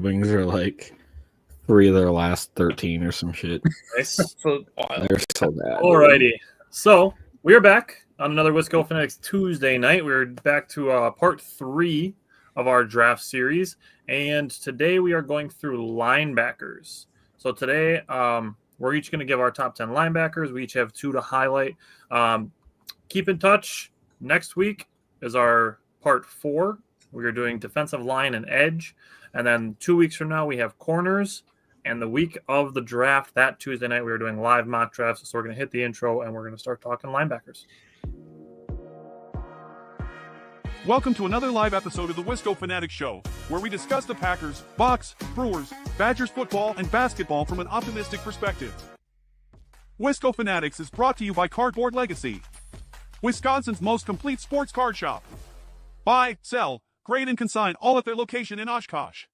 Wings are like 3 of their last 13 or some shit. Nice. They're so bad. Alrighty. So we are back on another Wisco Fanatics Tuesday night. We're back to part 3 of our draft series. And today we are going through linebackers. So today we're each going to give our top 10 linebackers. We each have 2 to highlight. Keep in touch. Next week is our part 4. We are doing defensive line and edge. And then 2 weeks from now, we have corners. And the week of the draft, that Tuesday night, we were doing live mock drafts. So we're going to hit the intro and we're going to start talking linebackers. Welcome to another live episode of the Wisco Fanatics Show, where we discuss the Packers, Bucks, Brewers, Badgers football, and basketball from an optimistic perspective. Wisco Fanatics is brought to you by Cardboard Legacy, Wisconsin's most complete sports card shop. Buy, sell, grade, and consign all at their location in Oshkosh.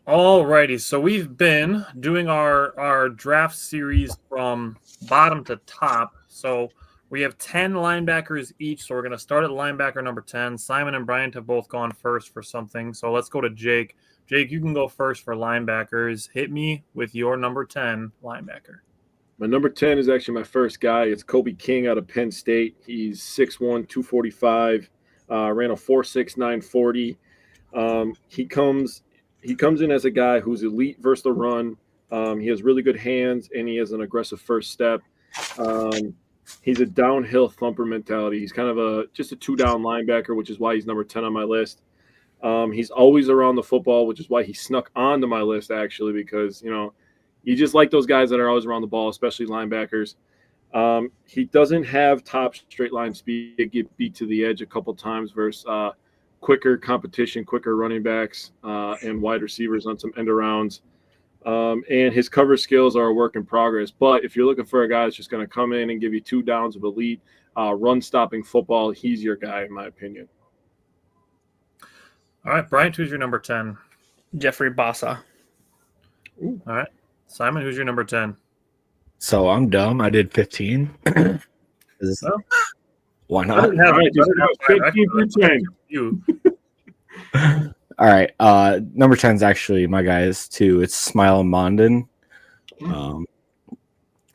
Alrighty, so we've been doing our draft series from bottom to top. So we have 10 linebackers each, so we're going to start at linebacker number 10. Simon and Bryant have both gone first for something, so let's go to Jake. Jake, you can go first for linebackers. Hit me with your number 10 linebacker. My number 10 is actually my first guy. It's Kobe King out of Penn State. He's 6'1", 245, ran a 4.6, 940. He comes in as a guy who's elite versus the run. He has really good hands, and he has an aggressive first step. He's a downhill thumper mentality. He's kind of just a two-down linebacker, which is why he's number 10 on my list. He's always around the football, which is why he snuck onto my list, actually, because, you just like those guys that are always around the ball, especially linebackers. He doesn't have top straight line speed. He get beat to the edge a couple times versus quicker competition, quicker running backs, and wide receivers on some end arounds. And his cover skills are a work in progress. But if you're looking for a guy that's just going to come in and give you 2 downs of elite run-stopping football, he's your guy, in my opinion. All right, Bryant, who's your number 10? Jeffrey Bassa. All right. Simon, who's your number 10? So I'm dumb. I did 15. Why not? All right. Number 10 is actually my guy's too. It's Smile Mondin.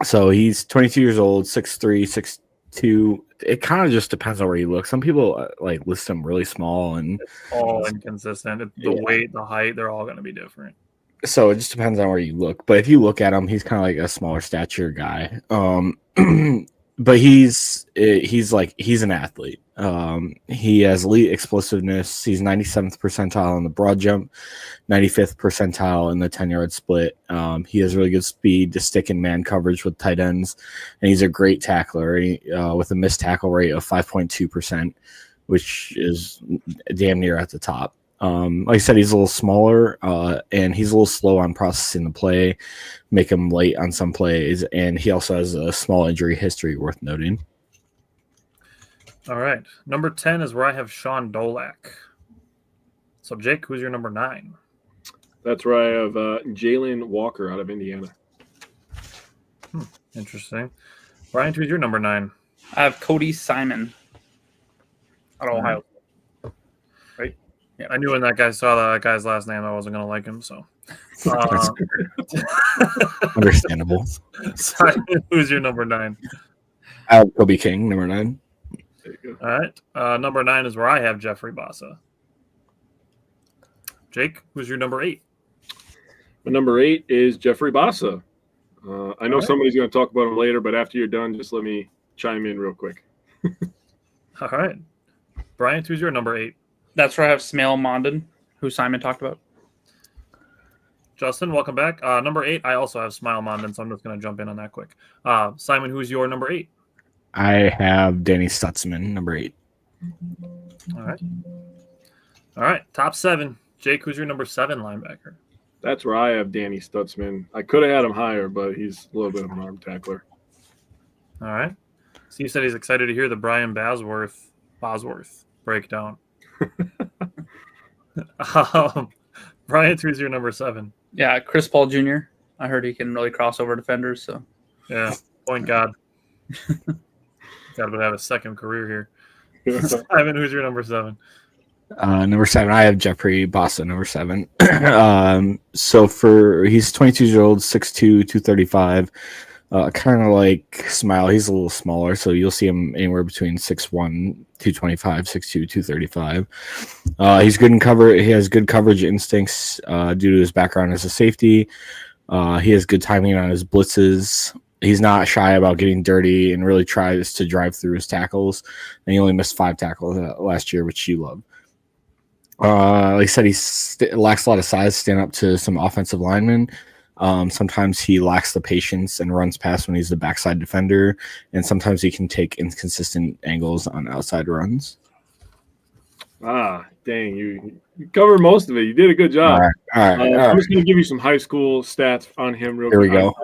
So he's 22 years old, 6'3", 6'2". It kind of just depends on where you look. Some people list him really small, and it's all inconsistent. The weight, the height, they're all going to be different. So it just depends on where you look. But if you look at him, he's kind of like a smaller stature guy. But he's an athlete. He has elite explosiveness. He's 97th percentile in the broad jump, 95th percentile in the 10-yard split. He has really good speed to stick in man coverage with tight ends, and he's a great tackler with a missed tackle rate of 5.2%, which is damn near at the top. Like I said, he's a little smaller, and he's a little slow on processing the play, make him late on some plays, and he also has a small injury history worth noting. All right. Number 10 is where I have Sean Dolak. So, Jake, who's your number 9? That's where I have Jalen Walker out of Indiana. Interesting. Brian, who's your number 9? I have Cody Simon out of Ohio. Right? Yeah. I knew when that guy saw that guy's last name, I wasn't going to like him, so. Understandable. Simon, who's your number 9? I have Kobe King, number 9. There you go. All right. Number 9 is where I have Jeffrey Bassa. Jake, who's your number 8? My number 8 is Jeffrey Bassa. I know somebody's going to talk about him later, but after you're done, just let me chime in real quick. All right. Bryant, who's your number 8? That's where I have Smale Mondin, who Simon talked about. Justin, welcome back. Number 8, I also have Smile Mondin, so I'm just going to jump in on that quick. Simon, who's your number 8? I have Danny Stutzman, number 8. All right. Top 7. Jake, who's your number 7 linebacker? That's where I have Danny Stutzman. I could have had him higher, but he's a little bit of an arm tackler. All right. Steve said he's excited to hear the Brian Bosworth breakdown. Brian, who's your number 7? Yeah, Chris Paul Jr. I heard he can really cross over defenders. So yeah, point God. Got to have a second career here. Simon, who's your number 7? Number 7, I have Jeffrey Bassa, number 7. He's 22 years old, 6'2", 235. Kind of like Smile. He's a little smaller, so you'll see him anywhere between 6'1", 225, 6'2", 235. He's good in cover. He has good coverage instincts due to his background as a safety. He has good timing on his blitzes. He's not shy about getting dirty and really tries to drive through his tackles. And he only missed 5 tackles last year, which you love. Like I said, he lacks a lot of size to stand up to some offensive linemen. Sometimes he lacks the patience and runs past when he's the backside defender, and sometimes he can take inconsistent angles on outside runs. Dang, you covered most of it. You did a good job. All right. I'm just going to give you some high school stats on him real quick. Here we go.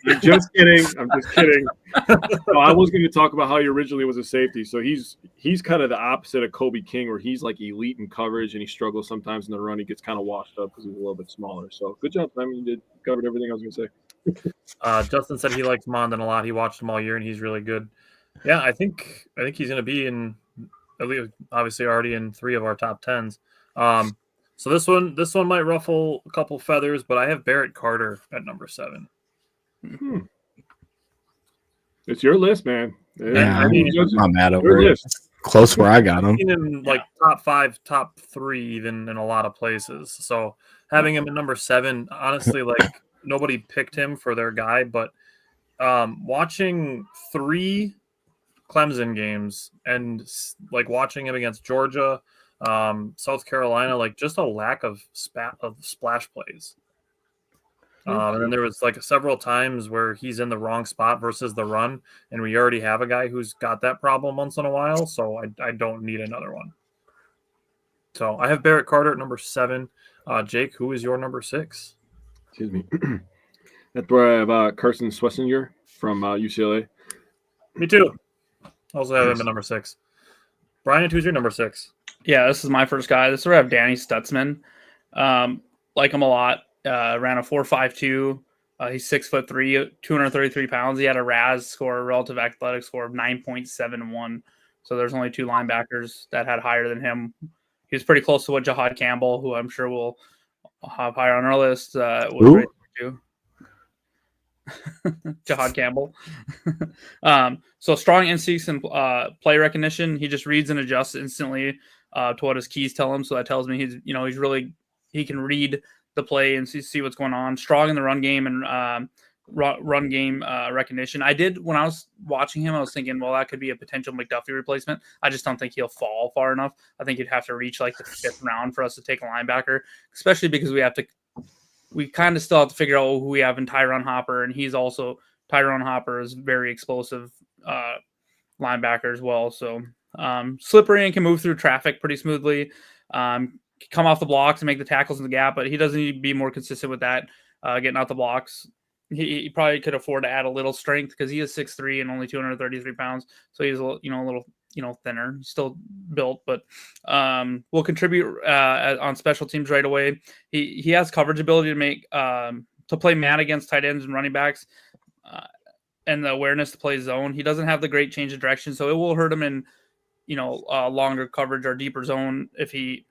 I'm just kidding. So I was going to talk about how he originally was a safety. So he's kind of the opposite of Kobe King, where he's like elite in coverage and he struggles sometimes in the run. He gets kind of washed up because he's a little bit smaller. So good job, Simon. You covered everything I was going to say. Justin said he likes Mondon a lot. He watched him all year, and he's really good. Yeah, I think he's going to be in, at least obviously already in 3 of our top 10s. So this one might ruffle a couple feathers, but I have Barrett Carter at number 7. It's your list, man. Yeah, I mean, I'm not mad over it. Close where I got him. In like top 5, top 3, even in a lot of places. So having him at number 7, honestly, like nobody picked him for their guy, but watching 3 Clemson games and like watching him against Georgia, South Carolina, like just a lack of splash plays. And then there was like several times where he's in the wrong spot versus the run, and we already have a guy who's got that problem once in a while, so I don't need another one. So I have Barrett Carter at number 7. Jake, who is your number 6? Excuse me. That's where I have Carson Swessinger from UCLA. Me too. Also have him at number 6. Brian, who's your number 6? Yeah, this is my first guy. This is where I have Danny Stutzman. Like him a lot. Ran a 4.52. He's 6'3", 233 pounds. He had a RAS score, a relative athletic score of 9.71. So there's only 2 linebackers that had higher than him. He was pretty close to what Jahad Campbell, who I'm sure will have higher on our list, was right there too. Jahad Campbell. So strong instincts and play recognition. He just reads and adjusts instantly to what his keys tell him. So that tells me he can read the play and see what's going on. Strong in the run game and run game recognition. When I was watching him, I was thinking, well, that could be a potential McDuffie replacement. I just don't think he'll fall far enough. I think you'd have to reach like the 5th round for us to take a linebacker, especially because we kind of still have to figure out who we have in Tyrone Hopper, and Tyrone Hopper is very explosive linebacker as well. So slippery and can move through traffic pretty smoothly. Come off the blocks and make the tackles in the gap, but he doesn't need to be more consistent with that, getting out the blocks. He probably could afford to add a little strength because he is 6'3" and only 233 pounds. So he's a little thinner. He's still built, but will contribute on special teams right away. He has coverage ability to make to play man against tight ends and running backs, and the awareness to play zone. He doesn't have the great change of direction, so it will hurt him in longer coverage or deeper zone if he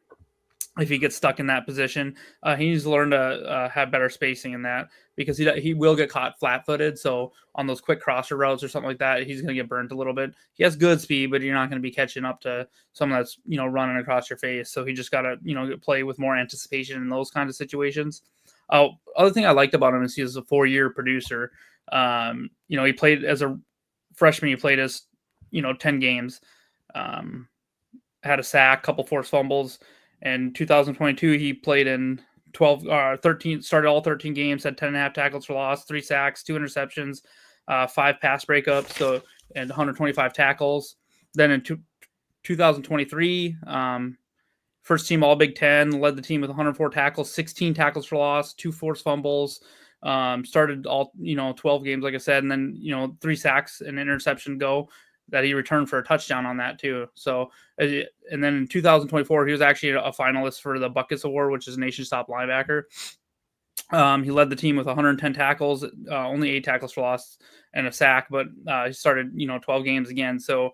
gets stuck in that position. He needs to learn to have better spacing in that, because he will get caught flat-footed. So on those quick crosser routes or something like that, he's going to get burnt a little bit. He has good speed, but you're not going to be catching up to someone that's running across your face. So he just got to play with more anticipation in those kinds of situations. Other thing I liked about him is he was a 4-year producer. He played as a freshman. He played as 10 games. Had a sack, couple forced fumbles. In 2022, he played in 13, started all 13 games, had 10.5 tackles for loss, 3 sacks, 2 interceptions, 5 pass breakups, and 125 tackles. Then in 2023, first team All Big Ten, led the team with 104 tackles, 16 tackles for loss, 2 forced fumbles. Started all 12 games, like I said, and then 3 sacks and interception that he returned for a touchdown on that too. So, and then in 2024, he was actually a finalist for the Buckets Award, which is nation's top linebacker. He led the team with 110 tackles, only 8 tackles for loss and a sack, but he started 12 games again. So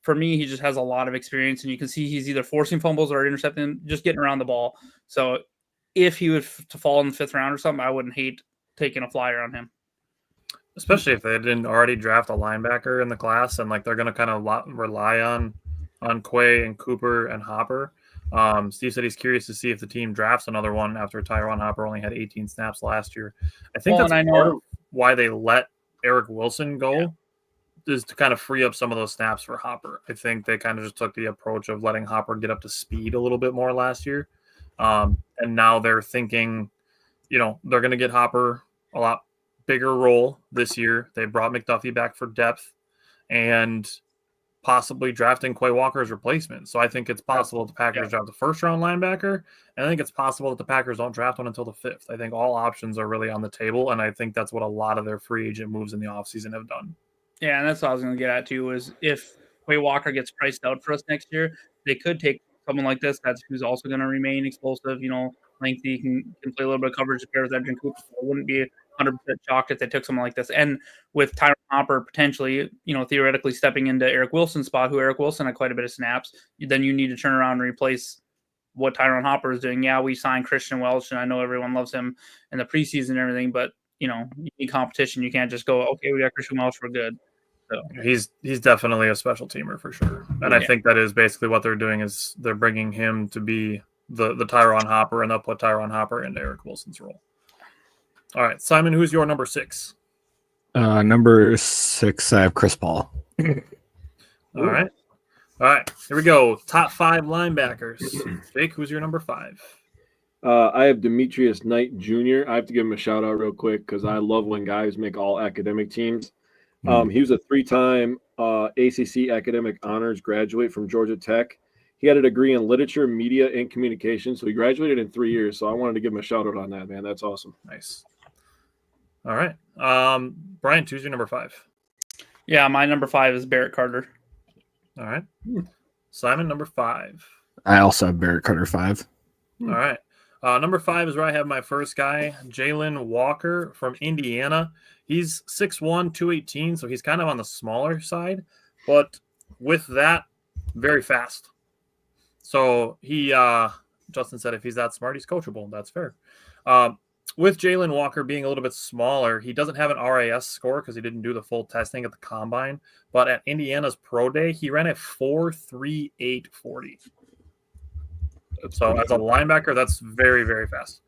for me, he just has a lot of experience, and you can see he's either forcing fumbles or intercepting, just getting around the ball. So if he would to fall in the 5th round or something, I wouldn't hate taking a flyer on him. Especially if they didn't already draft a linebacker in the class, and like they're going to kind of rely on Quay and Cooper and Hopper. Steve said he's curious to see if the team drafts another one after Tyron Hopper only had 18 snaps last year. I think that's part of why they let Eric Wilson go, is to kind of free up some of those snaps for Hopper. I think they kind of just took the approach of letting Hopper get up to speed a little bit more last year. And now they're thinking, they're going to get Hopper a lot bigger role this year. They brought McDuffie back for depth and possibly drafting Quay Walker's replacement. So I think it's possible the Packers draft the 1st-round linebacker, and I think it's possible that the Packers don't draft one until the 5th. I think all options are really on the table, and I think that's what a lot of their free agent moves in the offseason have done. Yeah, and that's what I was going to get at too, is if Quay Walker gets priced out for us next year, they could take someone like this who's also going to remain explosive, lengthy, can play a little bit of coverage to pair with Edgerrin Cooper. So it wouldn't be 100% shocked if they took someone like this. And with Tyron Hopper potentially, theoretically stepping into Eric Wilson's spot, who Eric Wilson had quite a bit of snaps, then you need to turn around and replace what Tyron Hopper is doing. Yeah, we signed Christian Welch, and I know everyone loves him in the preseason and everything, but, you need competition. You can't just go, okay, we got Christian Welch, we're good. So he's definitely a special teamer for sure. And I think that is basically what they're doing, is they're bringing him to be the Tyron Hopper, and they'll put Tyron Hopper into Eric Wilson's role. All right, Simon, who's your number 6? Number 6, I have Chris Paul. All right, here we go. Top 5 linebackers. Jake, who's your number 5? I have Demetrius Knight Jr. I have to give him a shout out real quick because I love when guys make all academic teams. He was a 3-time ACC academic honors graduate from Georgia Tech. He had a degree in literature, media, and communication, so he graduated in 3 years. So I wanted to give him a shout out on that, man. That's awesome. Nice. All right. Brian, who's your number 5? Yeah, my number 5 is Barrett Carter. All right. Simon, number 5. I also have Barrett Carter 5. All right. Number 5 is where I have my first guy, Jalen Walker from Indiana. He's 6'1", 218, so he's kind of on the smaller side, but with that, very fast. So he, Justin said if he's that smart, he's coachable. That's fair. With Jalen Walker being a little bit smaller, he doesn't have an RAS score because he didn't do the full testing at the combine, but at Indiana's pro day, he ran a 4.3840. So as a linebacker, that's very, very fast.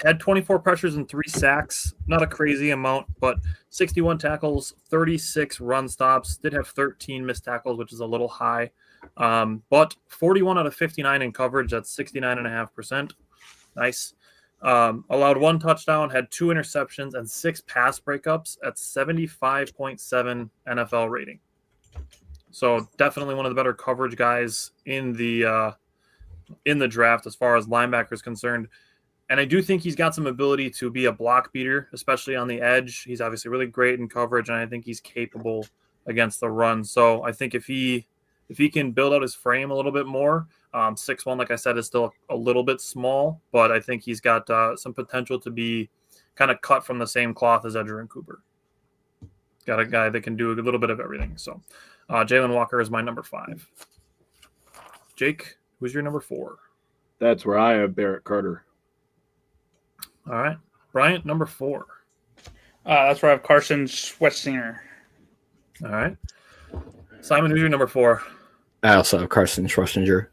Had 24 pressures and 3 sacks. Not a crazy amount, but 61 tackles, 36 run stops. Did have 13 missed tackles, which is a little high. But 41 out of 59 in coverage. That's 69.5%. Nice. Allowed 1 touchdown, had 2 interceptions, and 6 pass breakups at 75.7 NFL rating. So definitely one of the better coverage guys in the draft as far as linebacker is concerned. And I do think he's got some ability to be a block beater, especially on the edge. He's obviously really great in coverage, and I think he's capable against the run. So I think if he can build out his frame a little bit more, 6'1", like I said, is still a little bit small, but I think he's got some potential to be kind of cut from the same cloth as Edgerrin Cooper. Got a guy that can do a little bit of everything. So Jalen Walker is my number 5. Jake, who's your number 4? That's where I have Barrett Carter. All right. Bryant, number 4. That's where I have Carson Schwetzinger. All right. Simon, who's your number 4? I also have Carson Schwarzenegger.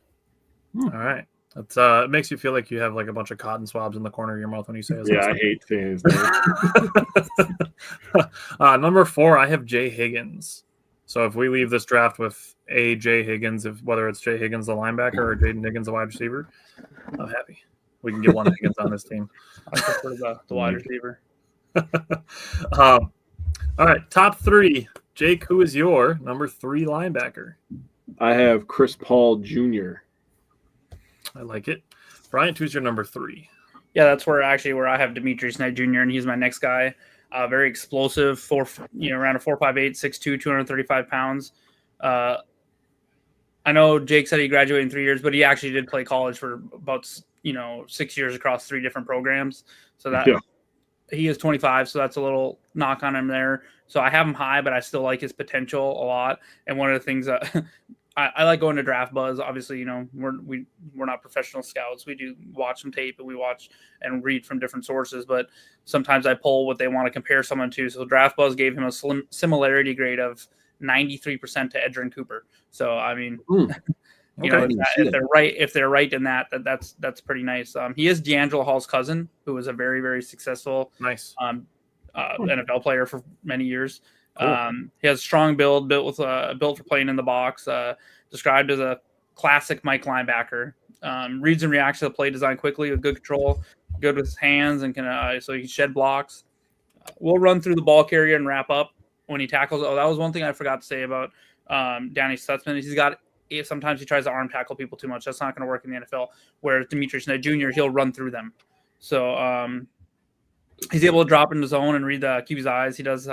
All right. That's it makes you feel like you have like a bunch of cotton swabs in the corner of your mouth when you say his I hate saying his name. Number 4, I have Jay Higgins. So if we leave this draft with a Jay Higgins, whether it's Jay Higgins the linebacker or Jaden Higgins the wide receiver, I'm happy. We can get one Higgins on this team. I prefer the wide receiver. All right, top 3. Jake, who is your number 3 linebacker? I have Chris Paul Jr. I like it. Bryant, who's your number 3? Yeah, that's where I have Demetrius Knight Jr., and he's my next guy. Very explosive, around a 4.58, 6'2", 235 pounds. I know Jake said he graduated in 3 years, but he actually did play college for about 6 years across 3 different programs. So that he is 25, so that's a little knock on him there. So I have him high, but I still like his potential a lot. And one of the things that I like going to Draft Buzz. Obviously, you know, we're not professional scouts. We do watch some tape and we watch and read from different sources, but sometimes I pull what they want to compare someone to. So Draft Buzz gave him a similarity grade of 93% to Edgerrin Cooper. So I mean, you know, if they're right in that's pretty nice. He is D'Angelo Hall's cousin, who was a very, very successful NFL player for many years. Cool. He has a strong build, built for playing in the box. Described as a classic Mike linebacker. Reads and reacts to the play design quickly with good control, good with his hands, and so he can shed blocks. We'll run through the ball carrier and wrap up when he tackles. Oh, that was one thing I forgot to say about Danny Stutzman. Sometimes he tries to arm tackle people too much. That's not going to work in the NFL. Whereas Demetrius Knight Jr., he'll run through them. So he's able to drop into zone and read the QB's eyes. He does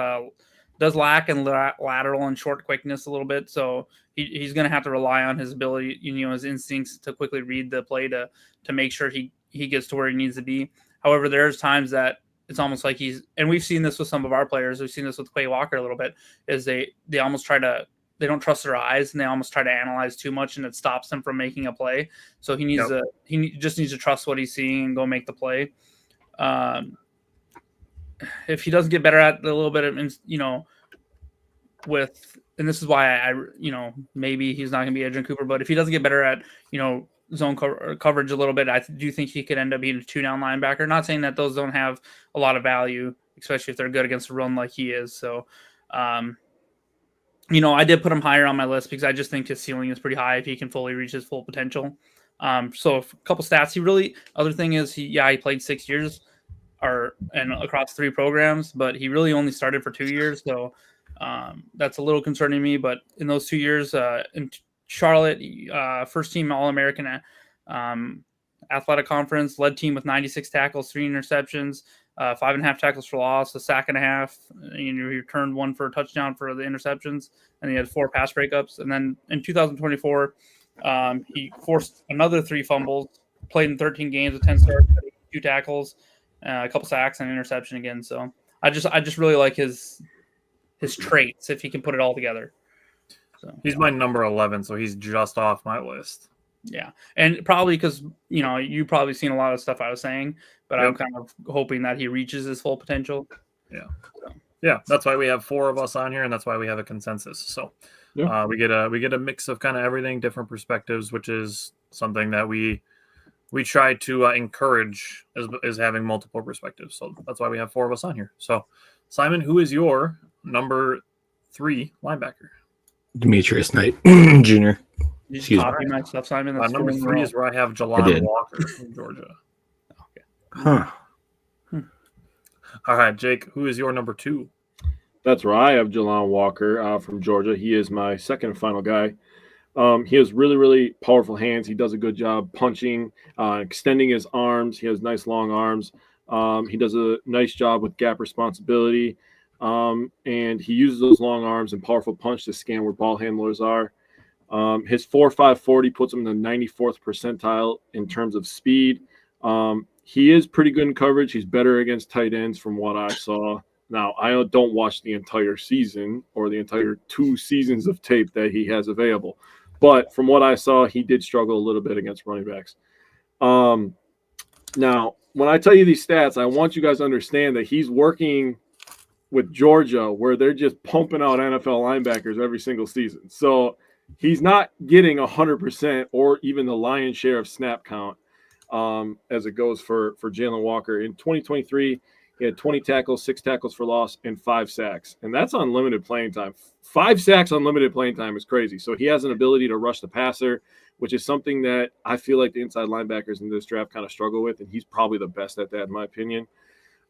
lack in lateral and short quickness a little bit. So he's going to have to rely on his ability, you know, his instincts to quickly read the play to make sure he gets to where he needs to be. However, there's times that it's almost like and we've seen this with some of our players. We've seen this with Quay Walker a little bit, is they almost they don't trust their eyes and they almost try to analyze too much, and it stops them from making a play. So he just needs to trust what he's seeing and go make the play. If he doesn't get better at a little bit of, you know, and this is why I you know, maybe he's not going to be Edgerrin Cooper, but if he doesn't get better at, you know, zone coverage a little bit, I do think he could end up being a 2-down linebacker. Not saying that those don't have a lot of value, especially if they're good against the run like he is. So, you know, I did put him higher on my list because I just think his ceiling is pretty high if he can fully reach his full potential. So a couple stats. Other thing is he played 6 years and across 3 programs, but he really only started for 2 years. So that's a little concerning me. But in those 2 years in Charlotte, first team All-American athletic conference, led team with 96 tackles, 3 interceptions, 5.5 tackles for loss, a sack and a half. You know, he returned 1 for a touchdown for the interceptions, and he had 4 pass breakups. And then in 2024, he forced another 3 fumbles, played in 13 games with 10 starts, 2 tackles, a couple sacks, and an interception again. So I just really like his traits if he can put it all together. So he's my number 11, so he's just off my list. Yeah, and probably because, you know, you've probably seen a lot of stuff I was saying, but I'm kind of hoping that he reaches his full potential. Yeah. So. Yeah, that's why we have 4 of us on here, and that's why we have a consensus. So we get a mix of kind of everything, different perspectives, which is something that we try to encourage is having multiple perspectives. So that's why we have 4 of us on here. So Simon, who is your number 3 linebacker? Demetrius Knight Jr. Excuse me. My stuff, Simon. Number 3 is where I have Jelon Walker from Georgia. Okay. Huh. All right, Jake, who is your number 2? That's where I have Jelon Walker from Georgia. He is my second and final guy. He has really, really powerful hands. He does a good job punching, extending his arms. He has nice long arms. He does a nice job with gap responsibility. And he uses those long arms and powerful punch to scan where ball handlers are. His 4.5 40 puts him in the 94th percentile in terms of speed. He is pretty good in coverage. He's better against tight ends from what I saw. Now, I don't watch the entire season or the entire 2 seasons of tape that he has available. But from what I saw, he did struggle a little bit against running backs. Now, when I tell you these stats, I want you guys to understand that he's working with Georgia where they're just pumping out NFL linebackers every single season. So he's not getting 100% or even the lion's share of snap count as it goes for Jalen Walker. In 2023, he had 20 tackles, 6 tackles for loss, and 5 sacks. And that's unlimited playing time. 5 sacks on limited playing time is crazy. So he has an ability to rush the passer, which is something that I feel like the inside linebackers in this draft kind of struggle with, and he's probably the best at that in my opinion.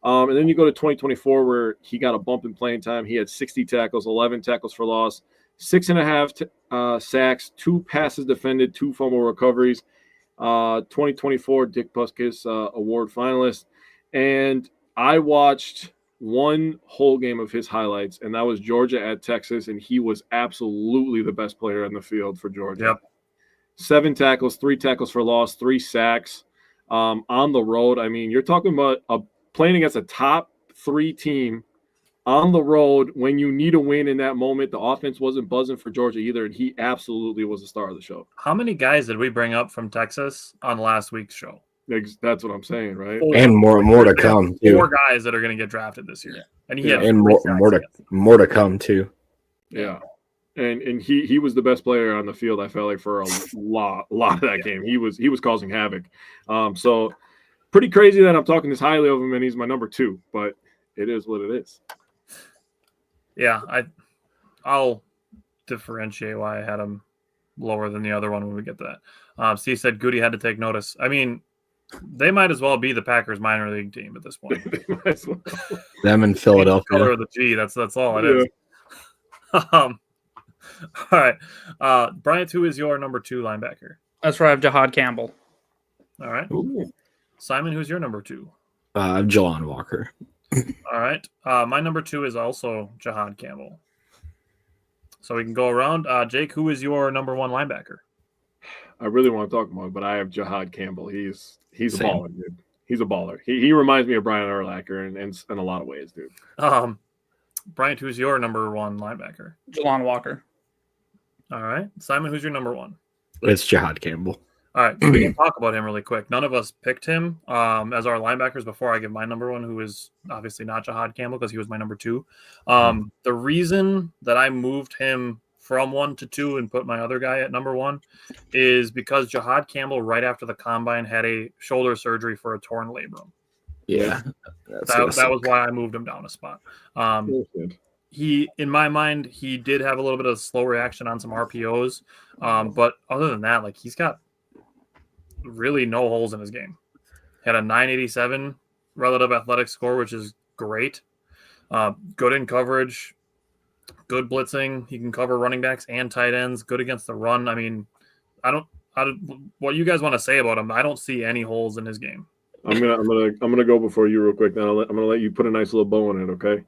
And then you go to 2024 where he got a bump in playing time. He had 60 tackles, 11 tackles for loss, 6.5 sacks, 2 passes defended, 2 fumble recoveries. 2024 Dick Butkus Award finalist. And I watched 1 whole game of his highlights, and that was Georgia at Texas, and he was absolutely the best player on the field for Georgia. Yep. 7 tackles, 3 tackles for loss, 3 sacks on the road. I mean, you're talking about playing against a top 3 team on the road when you need a win in that moment. The offense wasn't buzzing for Georgia either, and he absolutely was the star of the show. How many guys did we bring up from Texas on last week's show? That's what I'm saying, right? And more to come too. 4 guys that are going to get drafted this year, and he had and 3 sacks. more to come too. Yeah. And he was the best player on the field, I felt like, for a lot of that game. He was causing havoc. So pretty crazy that I'm talking this highly of him and he's my number 2, but it is what it is. Yeah, I'll differentiate why I had him lower than the other one when we get to that. Steve said Goody had to take notice. I mean, they might as well be the Packers minor league team at this point. Them in Philadelphia. The color of the G. That's all it is. All right. Bryant, who is your number 2 linebacker? That's where I have Jahad Campbell. All right. Ooh. Simon, who's your number 2? Jelon Walker. All right. My number 2 is also Jahad Campbell. So we can go around. Jake, who is your number 1 linebacker? I really want to talk about it, but I have Jahad Campbell. He's a Same. baller, dude. He's a baller. He reminds me of Brian Urlacher in a lot of ways, dude. Bryant, who's your number 1 linebacker? Jelon Walker. All right. Simon, who's your number 1? It's Jahad Campbell. All right. So we can talk about him really quick. None of us picked him as our linebackers before I give my number 1, who is obviously not Jahad Campbell because he was my number 2. The reason that I moved him from 1 to 2 and put my other guy at number 1 is because Jahad Campbell, right after the combine, had a shoulder surgery for a torn labrum. Yeah. That was why I moved him down a spot. He, in my mind, he did have a little bit of slow reaction on some RPOs. But other than that, like, he's got really no holes in his game. Had a 987 relative athletic score, which is great. Good in coverage, good blitzing. He can cover running backs and tight ends. Good against the run. I mean, what you guys want to say about him? I don't see any holes in his game. I'm gonna go before you real quick. Then I'm gonna let you put a nice little bow on it. Okay.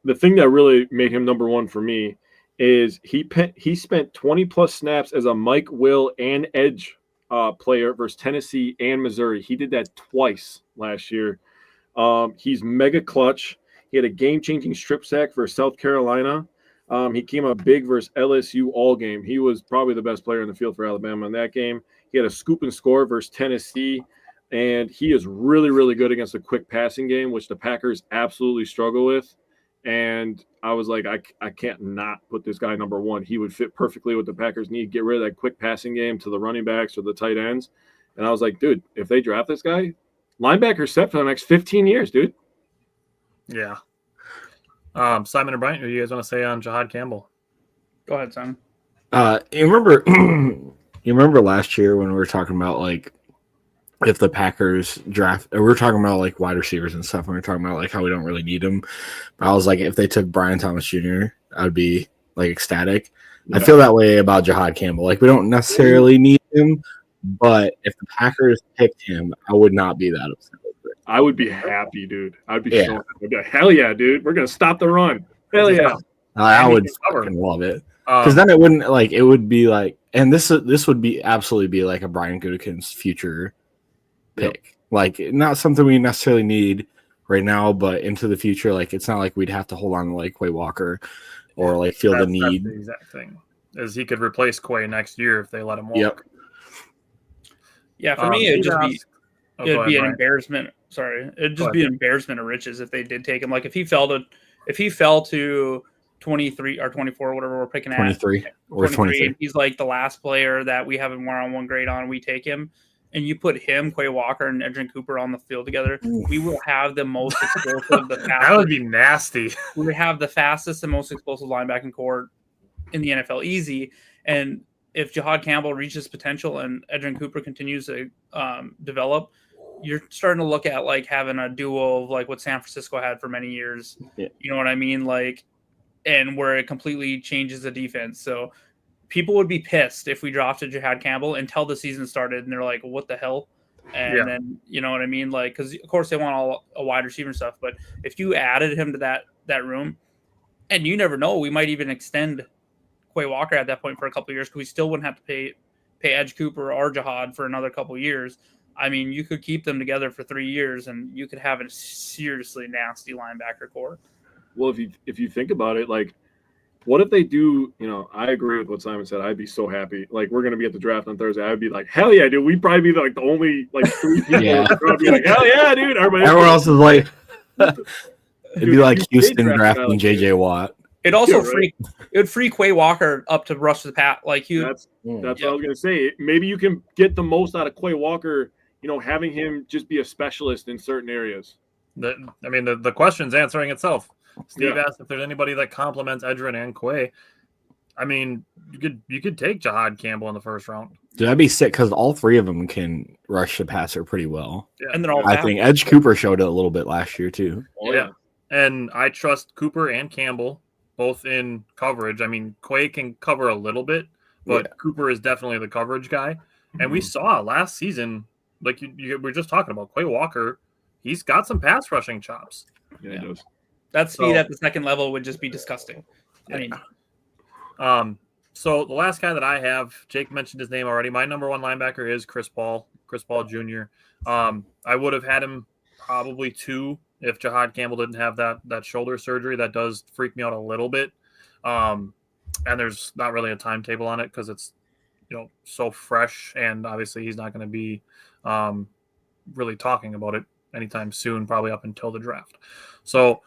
The thing that really made him number 1 for me is he spent 20 plus snaps as a Mike Will and edge player versus Tennessee and Missouri. He did that twice last year. He's mega clutch. He had a game-changing strip sack versus South Carolina. He came up big versus LSU all game. He was probably the best player in the field for Alabama in that game. He had a scoop and score versus Tennessee, and he is really, really good against a quick passing game, which the Packers absolutely struggle with. And I was like, I can't not put this guy number 1. He would fit perfectly what the Packers need. Get rid of that quick passing game to the running backs or the tight ends. And I was like, dude, if they draft this guy, linebacker set for the next 15 years, dude. Yeah. Simon and Bryant, what do you guys want to say on Jahad Campbell? Go ahead, Simon. You remember last year when we were talking about, like, if the Packers draft, or we were talking about like wide receivers and stuff, and we were talking about like how we don't really need them. But I was like, if they took Brian Thomas Jr., I'd be like ecstatic. Yeah. I feel that way about Jahad Campbell. Like, we don't necessarily need him, but if the Packers picked him, I would not be that upset over it. I would be happy, dude. I'd be so happy. I'd be like, hell yeah, dude. We're gonna stop the run. Hell yeah. I would fucking love it. Because then it wouldn't, like, it would be like, and this would be absolutely be like a Brian Gutekunst's future pick. Like, not something we necessarily need right now, but into the future, like, it's not like we'd have to hold on to like Quay Walker or like feel the need. That's the exact thing, is he could replace Quay next year if they let him walk. Yep. Yeah, for me, it'd be an embarrassment. Sorry, it'd just be an embarrassment of riches if they did take him. Like, if he fell to 23 or 24, whatever we're picking at, 23 or 23. He's like the last player that we have a one-on-one grade on. We take him, and you put him, Quay Walker, and Edgerrin Cooper on the field together. We will have the most explosive. That would be nasty. We would have the fastest and most explosive linebacking core in the NFL, easy. And if Jahad Campbell reaches potential and Edgerrin Cooper continues to develop, you're starting to look at like having a duo of like what San Francisco had for many years. Yeah. You know what I mean? Like, and where it completely changes the defense. So people would be pissed if we drafted Jahad Campbell until the season started and they're like, what the hell? And then, you know what I mean? Like, because of course they want a wide receiver and stuff, but if you added him to that room, and you never know, we might even extend Quay Walker at that point for a couple of years, because we still wouldn't have to pay Edge Cooper or Jahad for another couple of years. I mean, you could keep them together for 3 years, and you could have a seriously nasty linebacker core. Well, if you think about it, like, what if they do? I agree with what Simon said. I'd be so happy. Like, we're gonna be at the draft on Thursday. I'd be like, hell yeah, dude. We'd probably be like the only like 3 people. Yeah. I'd be like, hell yeah, dude. Everyone else is like, it'd be like you Houston did draft a guy drafting like JJ Watt. It also right. it would free Quay Walker up to rush the pat. Like That's what I was gonna say. Maybe you can get the most out of Quay Walker. Having him just be a specialist in certain areas. The question's answering itself. Steve asked if there's anybody that complements Edgerrin and Quay. I mean, you could take Jahad Campbell in the first round. Dude, that'd be sick because all 3 of them can rush the passer pretty well. Yeah. And they're all I think Edge Cooper showed it a little bit last year too. Oh, yeah. And I trust Cooper and Campbell both in coverage. I mean, Quay can cover a little bit, but Cooper is definitely the coverage guy. And we saw last season, like we were just talking about, Quay Walker, he's got some pass rushing chops. Yeah, he does. That speed at the second level would just be disgusting. I mean, so the last guy that I have, Jake mentioned his name already. My number 1 linebacker is Chris Paul Jr. I would have had him probably 2 if Jahad Campbell didn't have that shoulder surgery. That does freak me out a little bit. And there's not really a timetable on it because it's so fresh, and obviously he's not going to be really talking about it anytime soon, probably up until the draft. So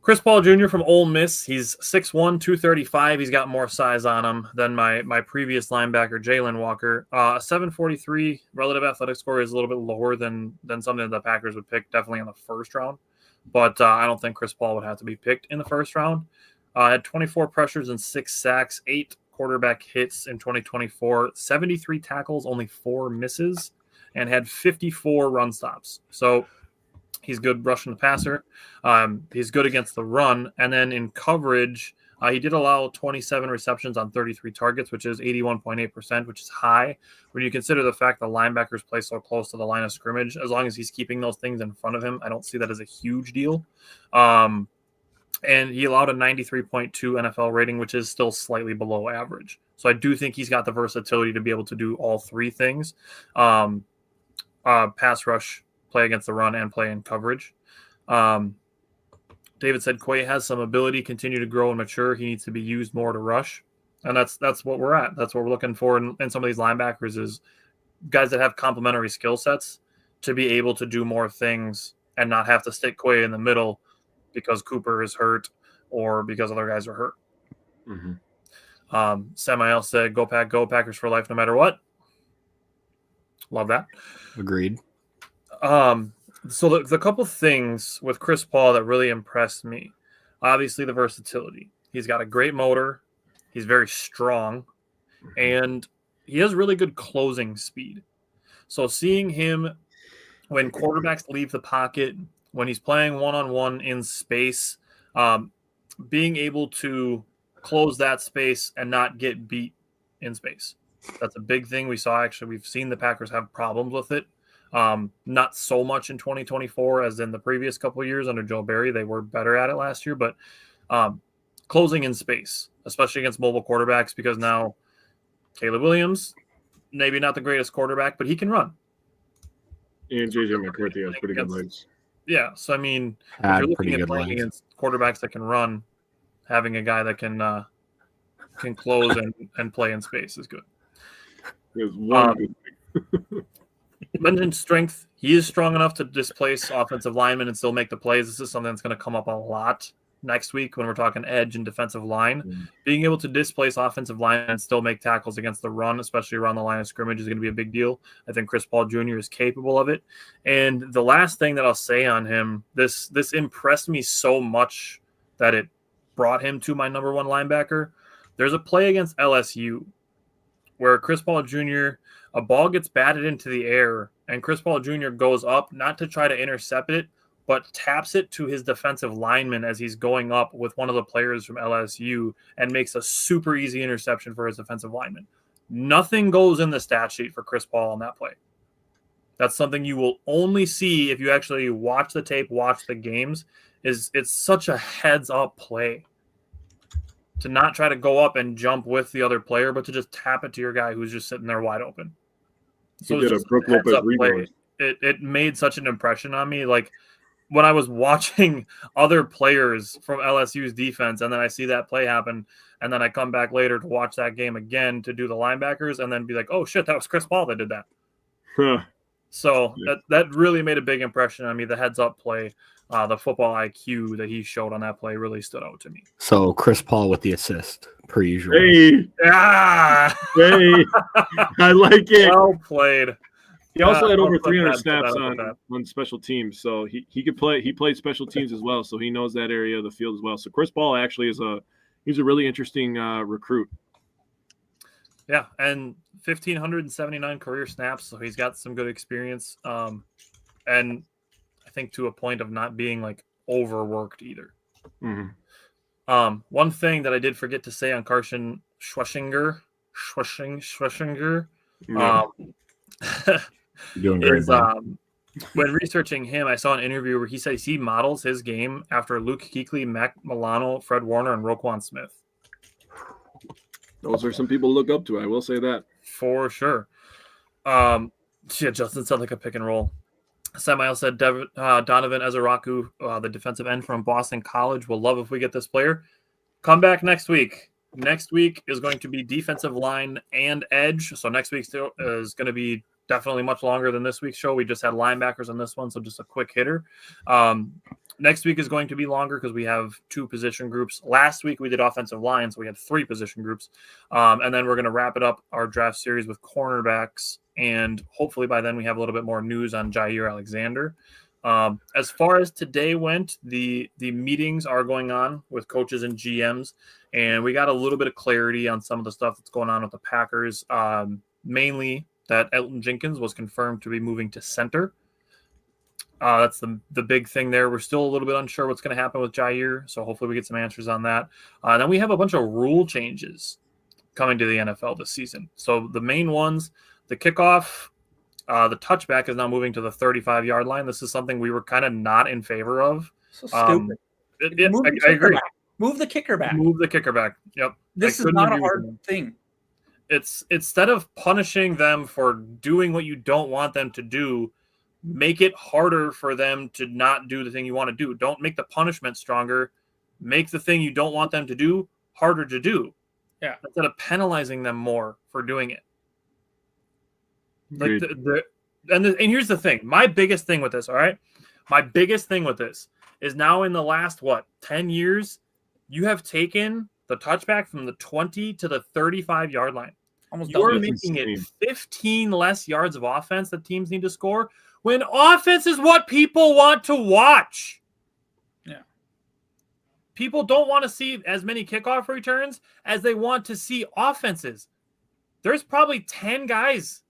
Chris Paul Jr. from Ole Miss, he's 6'1", 235. He's got more size on him than my previous linebacker, Jalen Walker. 743 relative athletic score is a little bit lower than something that the Packers would pick, definitely in the first round. But I don't think Chris Paul would have to be picked in the first round. Had 24 pressures and 6 sacks, 8 quarterback hits in 2024, 73 tackles, only 4 misses, and had 54 run stops. So he's good rushing the passer. He's good against the run. And then in coverage, he did allow 27 receptions on 33 targets, which is 81.8%, which is high. When you consider the fact the linebackers play so close to the line of scrimmage, as long as he's keeping those things in front of him, I don't see that as a huge deal. And he allowed a 93.2 NFL rating, which is still slightly below average. So I do think he's got the versatility to be able to do all 3 things. Pass rush, play against the run, and play in coverage. David said Quay has some ability, continue to grow and mature. He needs to be used more to rush. And that's what we're at. That's what we're looking for in some of these linebackers, is guys that have complementary skill sets to be able to do more things and not have to stick Quay in the middle because Cooper is hurt or because other guys are hurt. Mm-hmm. Samael said, go Packers for life no matter what. Love that. Agreed. So the couple things with Chris Paul that really impressed me, obviously the versatility. He's got a great motor. He's very strong, and he has really good closing speed. So seeing him when quarterbacks leave the pocket, when he's playing one-on-one in space, being able to close that space and not get beat in space. That's a big thing we saw. Actually, we've seen the Packers have problems with it. Not so much in 2024 as in the previous couple of years under Joe Barry. They were better at it last year, but closing in space, especially against mobile quarterbacks, because now Caleb Williams, maybe not the greatest quarterback, but he can run. And JJ McCarthy has pretty good legs. Yeah, so I mean, if you're looking at playing against quarterbacks that can run, having a guy that can close and play in space is good. There's one good thing. Mentioned strength. He is strong enough to displace offensive linemen and still make the plays. This is something that's going to come up a lot next week when we're talking edge and defensive line. Mm-hmm. Being able to displace offensive linemen and still make tackles against the run, especially around the line of scrimmage, is going to be a big deal. I think Chris Paul Jr. is capable of it. And the last thing that I'll say on him, this impressed me so much that it brought him to my number 1 linebacker. There's a play against LSU where Chris Paul Jr., a ball gets batted into the air, and Chris Paul Jr. goes up, not to try to intercept it, but taps it to his defensive lineman as he's going up with one of the players from LSU and makes a super easy interception for his defensive lineman. Nothing goes in the stat sheet for Chris Paul on that play. That's something you will only see if you actually watch the tape, watch the games. It's such a heads-up play to not try to go up and jump with the other player, but to just tap it to your guy who's just sitting there wide open. So he did a Brook Lopez reverse. it made such an impression on me. Like when I was watching other players from LSU's defense, and then I see that play happen, and then I come back later to watch that game again to do the linebackers, and then be like, oh shit, that was Chris Paul that did that. Huh. So that really made a big impression on me. The heads up play, the football IQ that he showed on that play really stood out to me. So Chris Paul with the assist, per usual. Hey, Ah, hey, I like it. well played. He also had I'll over put 300 that- snaps put that. on special teams, so he could play. He played special teams as well, so he knows that area of the field as well. So Chris Paul actually he's a really interesting recruit. Yeah, and 1,579 career snaps, so he's got some good experience. And I think to a point of not being like overworked either. Mm-hmm. One thing that I did forget to say on Carson Schweschinger, Yeah. You're doing great, is man. when researching him, I saw an interview where he says he models his game after Luke Kuechly, Mac Milano, Fred Warner, and Roquan Smith. Those are some people to look up to. I will say that. For sure. Justin said like a pick and roll. Samael said Donovan Ezeraku, the defensive end from Boston College, will love if we get this player. Come back next week. Next week is going to be defensive line and edge. So next week is going to be definitely much longer than this week's show. We just had linebackers on this one, so just a quick hitter. Next week is going to be longer because we have 2 position groups. Last week we did offensive line, so we had 3 position groups. And then we're going to wrap it up our draft series with cornerbacks. And hopefully by then we have a little bit more news on Jair Alexander. As far as today went, the meetings are going on with coaches and GMs, and we got a little bit of clarity on some of the stuff that's going on with the Packers, mainly that Elton Jenkins was confirmed to be moving to center. That's the big thing there. We're still a little bit unsure what's going to happen with Jair, so hopefully we get some answers on that. Then we have a bunch of rule changes coming to the NFL this season. So the main ones, the kickoff, the touchback is now moving to the 35-yard line. This is something we were kind of not in favor of. So stupid. I agree. Move the kicker back. Move the kicker back. Yep. This is not a hard thing. It's instead of punishing them for doing what you don't want them to do, make it harder for them to not do the thing you want to do. Don't make the punishment stronger. Make the thing you don't want them to do harder to do. Yeah. Instead of penalizing them more for doing it. Like and here's the thing. My biggest thing with this, all right? My biggest thing with this is now in the last 10 years, you have taken the touchback from the 20 to the 35-yard line. You're making it 15 less yards of offense that teams need to score when offense is what people want to watch. Yeah. People don't want to see as many kickoff returns as they want to see offenses. There's probably 10 guys,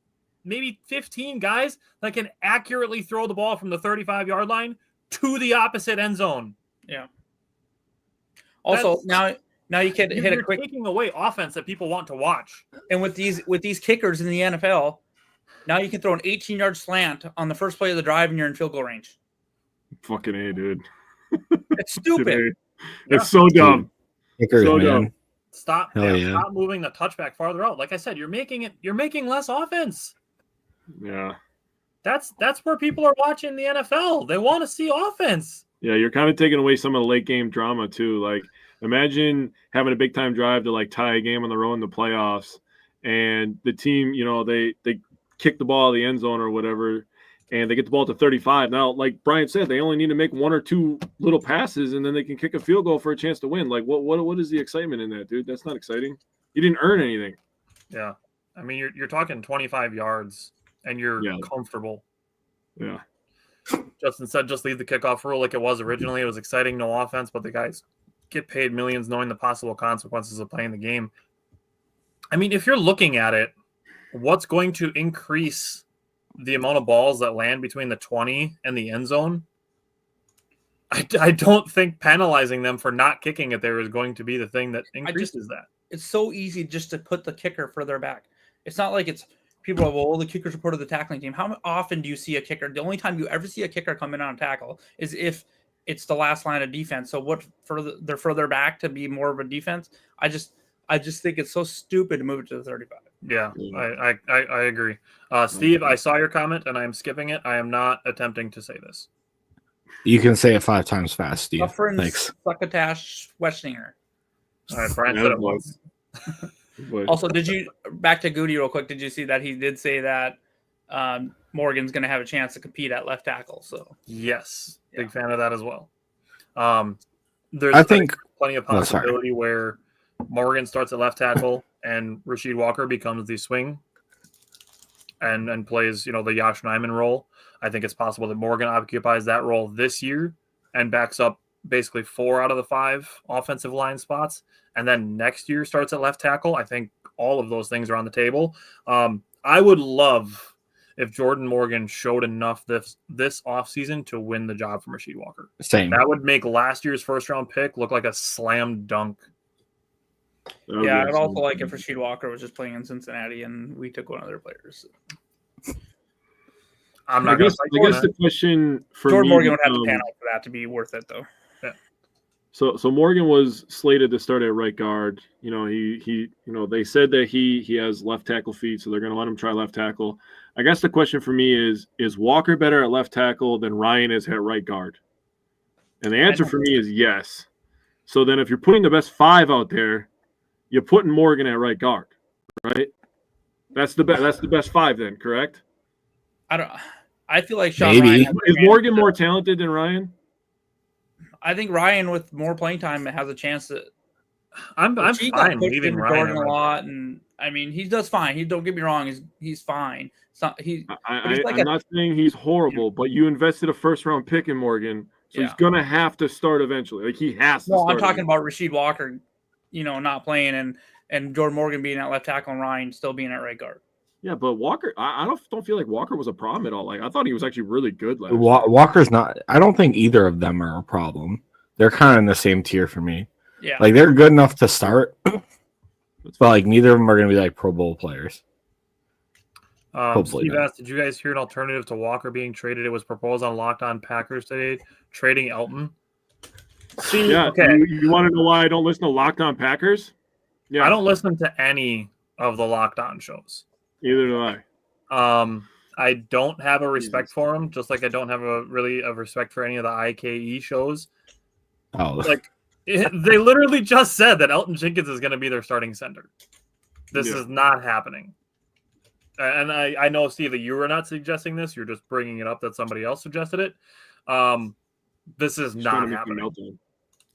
maybe 15 guys that can accurately throw the ball from the 35-yard line to the opposite end zone. Yeah. Also, now you can hit a quick. Taking away offense that people want to watch. And with these kickers in the NFL, now you can throw an 18-yard slant on the first play of the drive, and you're in field goal range. Fucking A, dude. It's stupid. It's so dumb. Kickers, So man. dumb. Stop Yeah. moving the touchback farther out. Like I said, you're making less offense. Yeah. That's where people are watching the NFL. They want to see offense. Yeah, you're kind of taking away some of the late game drama too. Like, imagine having a big time drive to like tie a game on the road in the playoffs, and the team, they kick the ball out of the end zone or whatever, and they get the ball to 35. Now, like Brian said, they only need to make 1 or 2 little passes, and then they can kick a field goal for a chance to win. Like, what is the excitement in that, dude? That's not exciting. You didn't earn anything. Yeah, I mean, you're talking 25 yards, and you're comfortable. Yeah. Justin said, just leave the kickoff rule like it was originally. It was exciting, no offense, but the guys get paid millions knowing the possible consequences of playing the game. I mean, if you're looking at it, what's going to increase the amount of balls that land between the 20 and the end zone? I don't think penalizing them for not kicking it there is going to be the thing that increases that. It's so easy just to put the kicker further back. It's not like it's people are, well, the kickers are part of the tackling team. How often do you see a kicker? The only time you ever see a kicker come in on a tackle is if it's the last line of defense. So they're further back to be more of a defense. I just think it's so stupid to move it to the 35. Yeah, Yeah. I agree. Steve, I saw your comment and I am skipping it. I am not attempting to say this. You can say it 5 times fast, Steve. Suffering Thanks. Succotash Westinger. All right, Brian Yeah, said it boy. once. But Also, did you back to Goody real quick? Did you see that he did say that Morgan's going to have a chance to compete at left tackle? So Yes, big Yeah. fan of that as well. There's I think plenty of Oh, sorry. possibility where Morgan starts at left tackle and Rasheed Walker becomes the swing and plays, the Yash Nyman role. I think it's possible that Morgan occupies that role this year and backs up basically 4 out of the 5 offensive line spots, and then next year starts at left tackle. I think all of those things are on the table. I would love if Jordan Morgan showed enough this offseason to win the job from Rasheed Walker. Same. That would make last year's first-round pick look like a slam dunk. yeah, I'd also like if Rasheed Walker was just playing in Cincinnati and we took one of their players. I'm I not going guess, to I guess the question for Jordan me Morgan would have to becomes- pan out for that to be worth it, though. So Morgan was slated to start at right guard. They said that he has left tackle feet, so they're going to let him try left tackle. I guess the question for me is Walker better at left tackle than Ryan is at right guard? And the answer for me is yes. So then if you're putting the best 5 out there, you're putting Morgan at right guard, right? That's the best 5 then, correct? I feel like Sean Maybe. Ryan Is Morgan more talented than Ryan? I think Ryan with more playing time has a chance to. I'm He got fine pushed leaving into Ryan. Jordan a lot, and I mean he does fine. He don't get me wrong, he's fine. It's not he. I'm not saying he's horrible, but you invested a first-round pick in Morgan, so he's Yeah. gonna have to start eventually. Like he has to. No, start I'm talking eventually. about Rasheed Walker, not playing, and Jordan Morgan being at left tackle and Ryan still being at right guard. Yeah, but Walker, I don't feel like Walker was a problem at all. Like I thought he was actually really good last year. Walker's not. I don't think either of them are a problem. They're kind of in the same tier for me. Yeah, Like they're good enough to start, but like neither of them are going to be like Pro Bowl players. Hopefully Steve not. asked, did you guys hear an alternative to Walker being traded? It was proposed on Locked On Packers today, trading Elton. See, Yeah. okay. You want to know why I don't listen to Locked On Packers? Yeah. I don't listen to any of the Locked On shows. Either do I. I don't have a respect for them, just like I don't have a respect for any of the IKE shows. Oh, Like they literally just said that Elton Jenkins is going to be their starting center. This Yeah. is not happening. And I know, Steve, that you were not suggesting this. You're just bringing it up that somebody else suggested it. This is Just trying not to make me happening. melt down.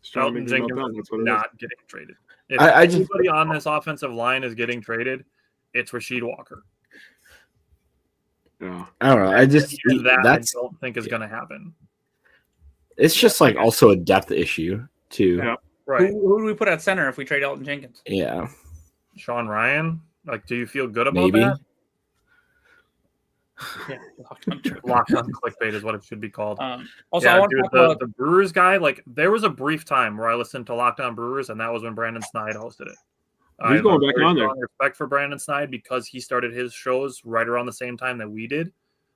Just trying to Elton make me melt Jenkins down. is That's what it is. not getting traded. If I just- anybody on this offensive line is getting traded, it's Rasheed Walker. Yeah. I don't know. I just Even that that's I don't think is going to happen. it's just like also a depth issue too. Yeah. Right. who do we put at center if we trade Elton Jenkins? Yeah, Sean Ryan, like, do you feel good about maybe. that? Yeah, Locked on clickbait is what it should be called. Also, I Yeah, want to dude, talk about the Brewers guy, like, there was a brief time where I listened to Locked On Brewers, and that was when Brandon Snide hosted it. I have going a back very on there. strong respect for Brandon Snide because he started his shows right around the same time that we did.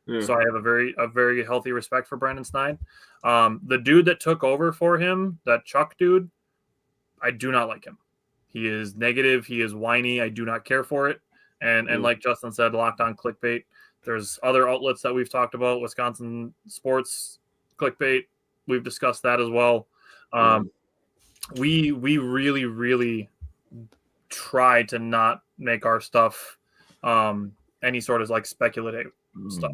Yeah. So I have a very healthy respect for Brandon Snide. The dude that took over for him, that Chuck dude, I do not like him. He is negative. He is whiny. I do not care for it. And like Justin said, Locked On clickbait. There's other outlets that we've talked about. Wisconsin sports clickbait. We've discussed that as well. We really try to not make our stuff any sort of like speculative stuff.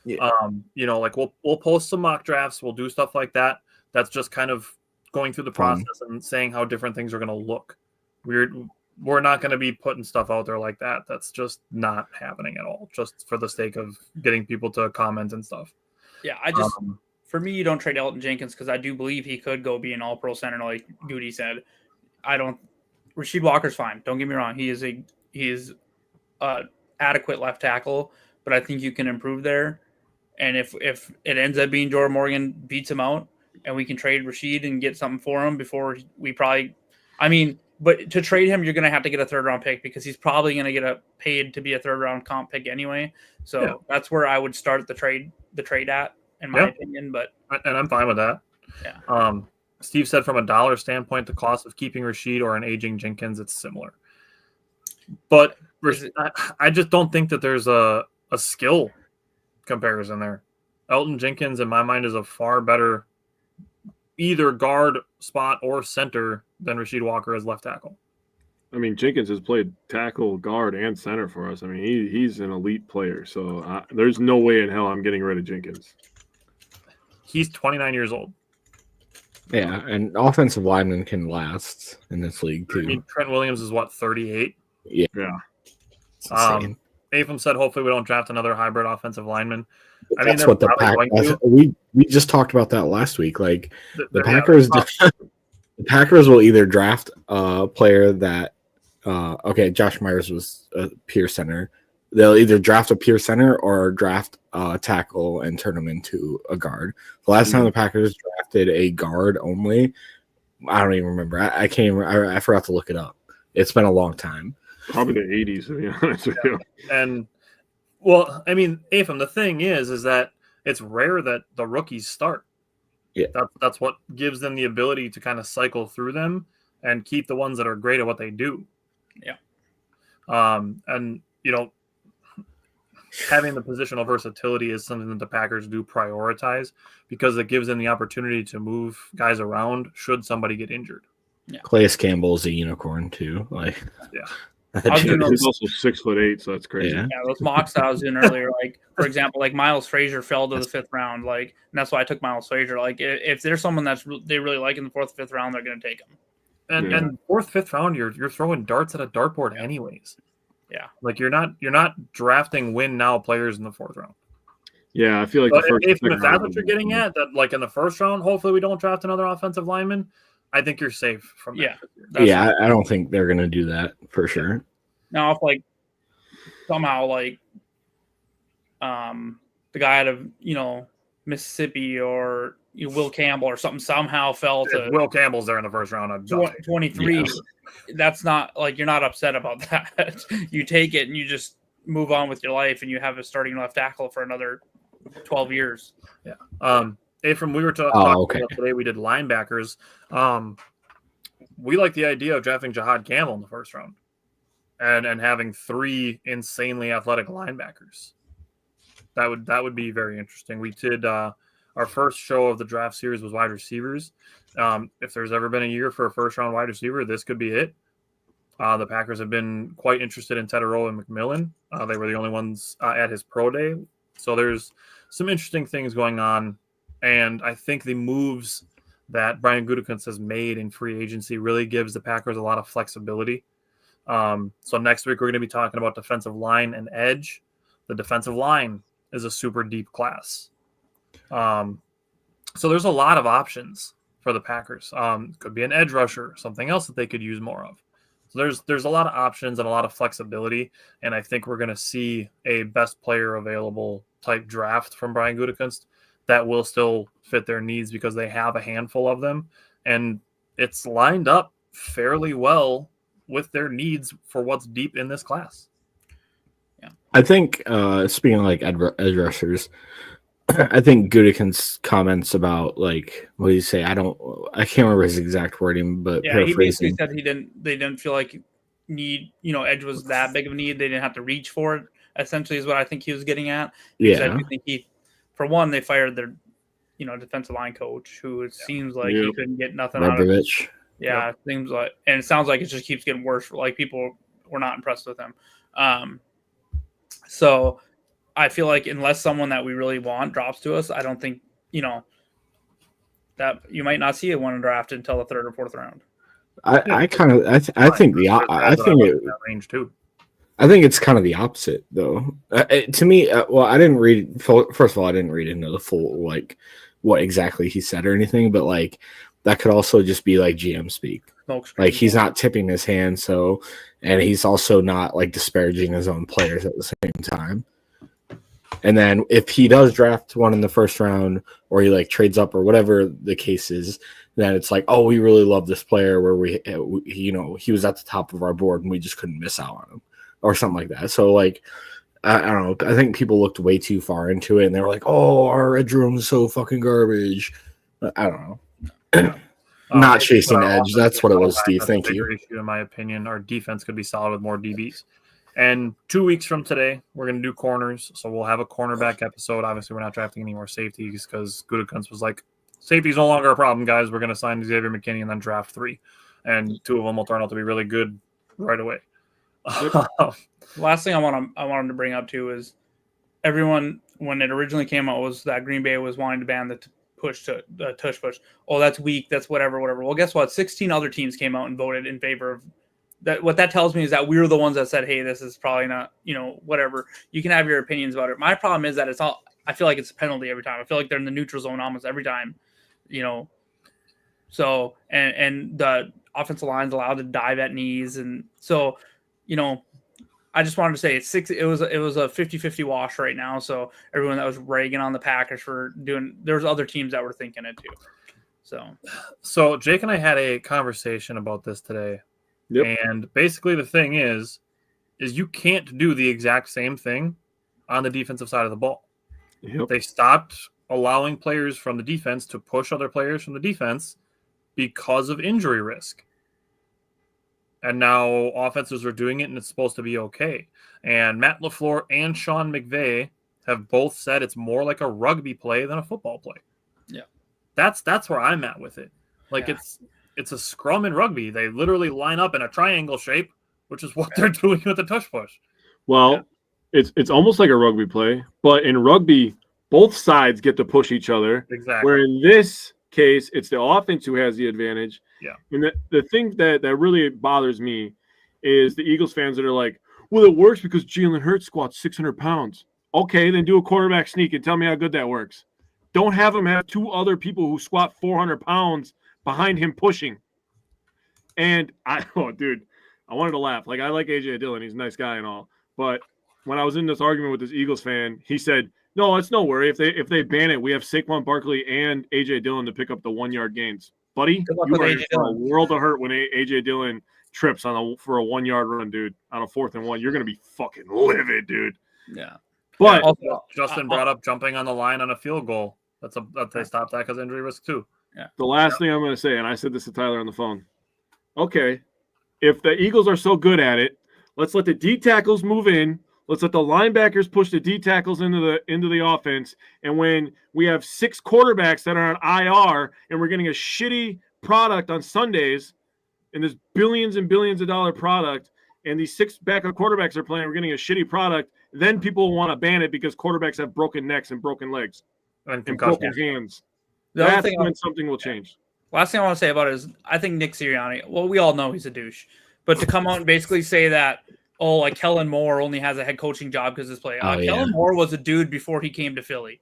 Yeah. Like we'll post some mock drafts. We'll do stuff like that. That's just kind of going through the Fun. process and saying how different things are going to look. We're not going to be putting stuff out there like that. That's just not happening at all, just for the sake of getting people to comment and stuff. Yeah, I just for me, you don't trade Elton Jenkins because I do believe he could go be an all-pro center, like Goody said. Rasheed Walker's fine. Don't get me wrong. He is adequate left tackle, but I think you can improve there. And if it ends up being Jordan Morgan beats him out, and we can trade Rasheed and get something for him before we probably, but to trade him, you're going to have to get a third-round pick because he's probably going to get paid to be a third-round comp pick anyway. So that's where I would start the trade at, in my opinion. And I'm fine with that. Yeah. Steve said from a dollar standpoint, the cost of keeping Rasheed or an aging Jenkins, it's similar. But I just don't think that there's a skill comparison there. Elton Jenkins, in my mind, is a far better either guard spot or center than Rasheed Walker as left tackle. I mean, Jenkins has played tackle, guard, and center for us. I mean, he's an elite player. So there's no way in hell I'm getting rid of Jenkins. He's 29 years old. Yeah, and offensive linemen can last in this league too. I mean, Trent Williams is what, 38? Yeah. It's insane. Afam said, hopefully we don't draft another hybrid offensive lineman. I mean, That's what the we just talked about that last week. Like the Packers, the Packers will either draft a player that, Josh Myers was a pure center. They'll either draft a pure center or draft a tackle and turn him into a guard. The last time the Packers drafted a guard only, I don't even remember. I forgot to look it up. It's been a long time. Probably the 80s, to be honest with you. And, well, I mean, Afam, the thing is that it's rare that the rookies start. Yeah. That's what gives them the ability to kind of cycle through them and keep the ones that are great at what they do. Yeah. And, having the positional versatility is something that the Packers do prioritize because it gives them the opportunity to move guys around should somebody get injured. Yeah. Calais Campbell's a unicorn too. Like, yeah. He's also 6'8", so that's crazy. Yeah, those mocks that I was doing earlier, like for example, like Miles Frazier fell to the 5th round, like, and that's why I took Miles Frazier. Like, if there's someone they really like in the 4th, 5th round, they're going to take him. And 4th, 5th round, you're throwing darts at a dartboard anyways. Yeah, like you're not drafting win now players in the 4th round. Yeah, I feel like if that's what you're getting at, that like in the 1st round, hopefully we don't draft another offensive lineman. I think you're safe from that. Yeah, I don't think they're going to do that for sure. Now, if like somehow like the guy out of Mississippi or Will Campbell or something somehow fell to Will Campbell's there in the 1st round. I'm 23. Yes. That's not like you're not upset about that. You take it and you just move on with your life, and you have a starting left tackle for another 12 years. Yeah. Afam, we were talking about today. We did linebackers. We like the idea of drafting Jahad Campbell in the 1st round, and having 3 insanely athletic linebackers. That would be very interesting. We did our first show of the draft series was wide receivers. If there's ever been a year for a 1st round wide receiver, this could be it. The Packers have been quite interested in Tedero and McMillan. They were the only ones at his pro day. So there's some interesting things going on. And I think the moves that Brian Gutekunst has made in free agency really gives the Packers a lot of flexibility. So next week, we're going to be talking about defensive line and edge. The defensive line is a super deep class. So there's a lot of options for the Packers. Could be an edge rusher, something else that they could use more of. So there's a lot of options and a lot of flexibility, and I think we're going to see a best player available type draft from Brian Gutekunst that will still fit their needs because they have a handful of them, and it's lined up fairly well with their needs for what's deep in this class. Yeah, I think speaking of like edge rushers, I think Gutekunst's comments about like what do you say? I can't remember his exact wording, but yeah, he basically said they didn't feel like edge was that big of a need. They didn't have to reach for it. Essentially, is what I think he was getting at. Yeah, I think for one, they fired their defensive line coach, who it seems like he couldn't get nothing out of it. Yeah, it seems like, and it sounds like it just keeps getting worse. Like people were not impressed with him. So I feel like unless someone that we really want drops to us, I don't think, that you might not see a one drafted until the 3rd or 4th round. I think range too. I think it's kind of the opposite though. To me, I didn't read. First of all, I didn't read into the full like what exactly he said or anything, but like that could also just be like GM speak. Like he's not tipping his hand, and he's also not like disparaging his own players at the same time. And then if he does draft one in the 1st round, or he like trades up or whatever the case is, then it's like, oh, we really love this player where he was at the top of our board and we just couldn't miss out on him or something like that. So like, I don't know. I think people looked way too far into it and they were like, oh, our edge room is so fucking garbage. I don't know. Not chasing our edge. offense That's is what it so was, bad. Steve. That's a Thank bigger you. issue, in my opinion. Our defense could be solid with more DBs. And 2 weeks from today, we're going to do corners. So we'll have a cornerback episode. Obviously, we're not drafting any more safeties because Gutekunst was like, safety's no longer a problem, guys. We're going to sign Xavier McKinney and then draft 3. And 2 of them will turn out to be really good right away. Last thing I wanted to bring up too is everyone, when it originally came out, was that Green Bay was wanting to ban the tush push. Oh, that's weak. That's whatever. Well, guess what? 16 other teams came out and voted in favor of that. What that tells me is that we were the ones that said, hey, this is probably not, whatever. You can have your opinions about it. My problem is that I feel like it's a penalty every time. I feel like they're in the neutral zone almost every time, So, and the offensive line's allowed to dive at knees. And so, I just wanted to say it was a 50-50 wash right now. So everyone that was ragging on the Packers for there's other teams that were thinking it too. So Jake and I had a conversation about this today. Yep. And basically the thing is you can't do the exact same thing on the defensive side of the ball. Yep. They stopped allowing players from the defense to push other players from the defense because of injury risk. And now offenses are doing it, and it's supposed to be okay. And Matt LaFleur and Sean McVay have both said it's more like a rugby play than a football play. Yeah. That's where I'm at with it. Like, it's a scrum in rugby. They literally line up in a triangle shape, which is what they're doing with the tush push. Well, it's almost like a rugby play, but in rugby, both sides get to push each other. Exactly. Where in this case, it's the offense who has the advantage. Yeah. And the thing that really bothers me is the Eagles fans that are like, well, it works because Jalen Hurts squats 600 pounds. Okay, then do a quarterback sneak and tell me how good that works. Don't have him have 2 other people who squat 400 pounds behind him pushing. And I wanted to laugh. Like, I like A.J. Dillon. He's a nice guy and all. But when I was in this argument with this Eagles fan, he said, no, it's no worry. If they ban it, we have Saquon Barkley and A.J. Dillon to pick up the 1-yard gains. Buddy, you are in for a world of hurt when A.J. Dillon trips for a 1-yard run, dude, on a 4th and 1. You're going to be fucking livid, dude. Yeah. But also, Justin brought up jumping on the line on a field goal. They stopped that because injury risk too. Yeah. The last thing I'm going to say, and I said this to Tyler on the phone. Okay, if the Eagles are so good at it, let's let the D tackles move in. Let's let the linebackers push the D tackles into the offense. And when we have 6 quarterbacks that are on IR and we're getting a shitty product on Sundays, and there's billions and billions of dollar product, and these 6 backup quarterbacks are playing, we're getting a shitty product, then people want to ban it because quarterbacks have broken necks and broken legs and broken hands. That's when something will change. Last thing I want to say about it is I think Nick Sirianni, well, we all know he's a douche. But to come out and basically say that, Kellen Moore only has a head coaching job because of his play. Kellen Moore was a dude before he came to Philly.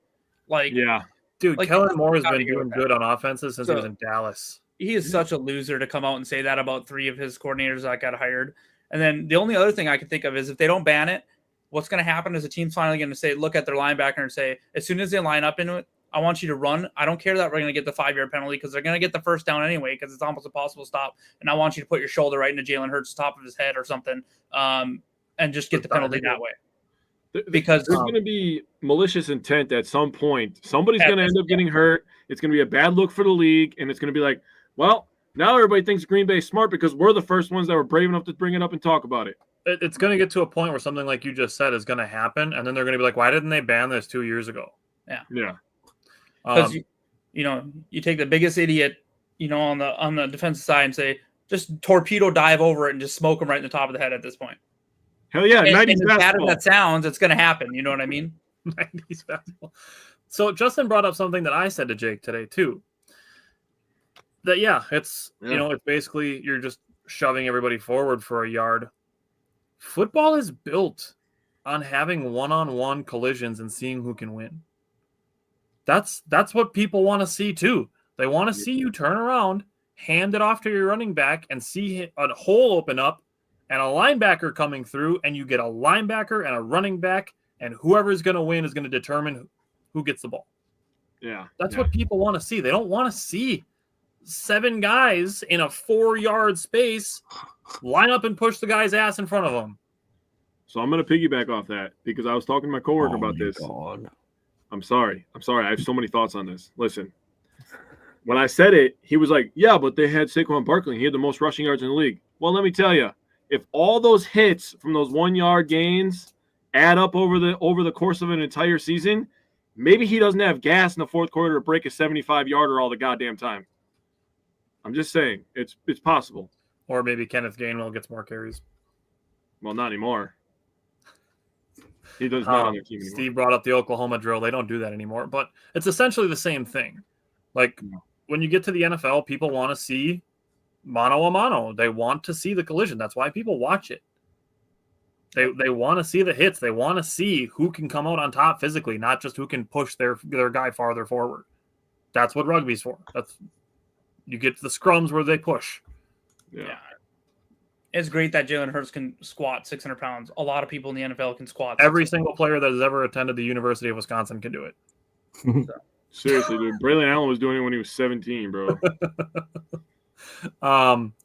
Dude, Kellen Moore has been doing good on offenses since he was in Dallas. He is such a loser to come out and say that about 3 of his coordinators that got hired. And then the only other thing I can think of is if they don't ban it, what's going to happen is the team's finally going to look at their linebacker and say, as soon as they line up into it, I want you to run. I don't care that we're going to get the 5-yard penalty because they're going to get the first down anyway because it's almost impossible to stop. And I want you to put your shoulder right into Jalen Hurts' top of his head or something and just get the penalty that way. Because there's going to be malicious intent at some point. Somebody's going to end up getting hurt. It's going to be a bad look for the league, and it's going to be like, well, now everybody thinks Green Bay's smart because we're the first ones that were brave enough to bring it up and talk about it. It's going to get to a point where something like you just said is going to happen, and then they're going to be like, why didn't they ban this 2 years ago? Yeah. Because you take the biggest idiot, on the defensive side and say, just torpedo dive over it and just smoke him right in the top of the head at this point. Hell yeah, and as bad as that sounds, it's going to happen. You know what I mean? 90s basketball. So Justin brought up something that I said to Jake today too. That it's basically you're just shoving everybody forward for a yard. Football is built on having one-on-one collisions and seeing who can win. That's what people want to see too. They want to see you turn around, hand it off to your running back, and see a hole open up and a linebacker coming through, and you get a linebacker and a running back, and whoever is going to win is going to determine who gets the ball. Yeah. That's what people want to see. They don't want to see 7 guys in a 4-yard space line up and push the guy's ass in front of them. So I'm going to piggyback off that because I was talking to my coworker about this. God. I'm sorry. I have so many thoughts on this. Listen, when I said it, he was like, yeah, but they had Saquon Barkley. He had the most rushing yards in the league. Well, let me tell you, if all those hits from those 1 yard gains add up over the course of an entire season, maybe he doesn't have gas in the fourth quarter to break a 75-yarder all the goddamn time. I'm just saying, it's possible. Or maybe Kenneth Gainwell gets more carries. Well, not anymore. He does not on their team anymore. Steve brought up the Oklahoma drill. They don't do that anymore, but it's essentially the same thing. Like when you get to the NFL, people want to see mano a mano. They want to see the collision. That's why people watch it. They want to see the hits. They want to see who can come out on top physically, not just who can push their guy farther forward. That's what rugby's for. You get to the scrums where they push. Yeah. It's great that Jalen Hurts can squat 600 pounds. A lot of people in the NFL can squat. Every single player that has ever attended the University of Wisconsin can do it. Seriously, dude. Braylon Allen was doing it when he was 17, bro.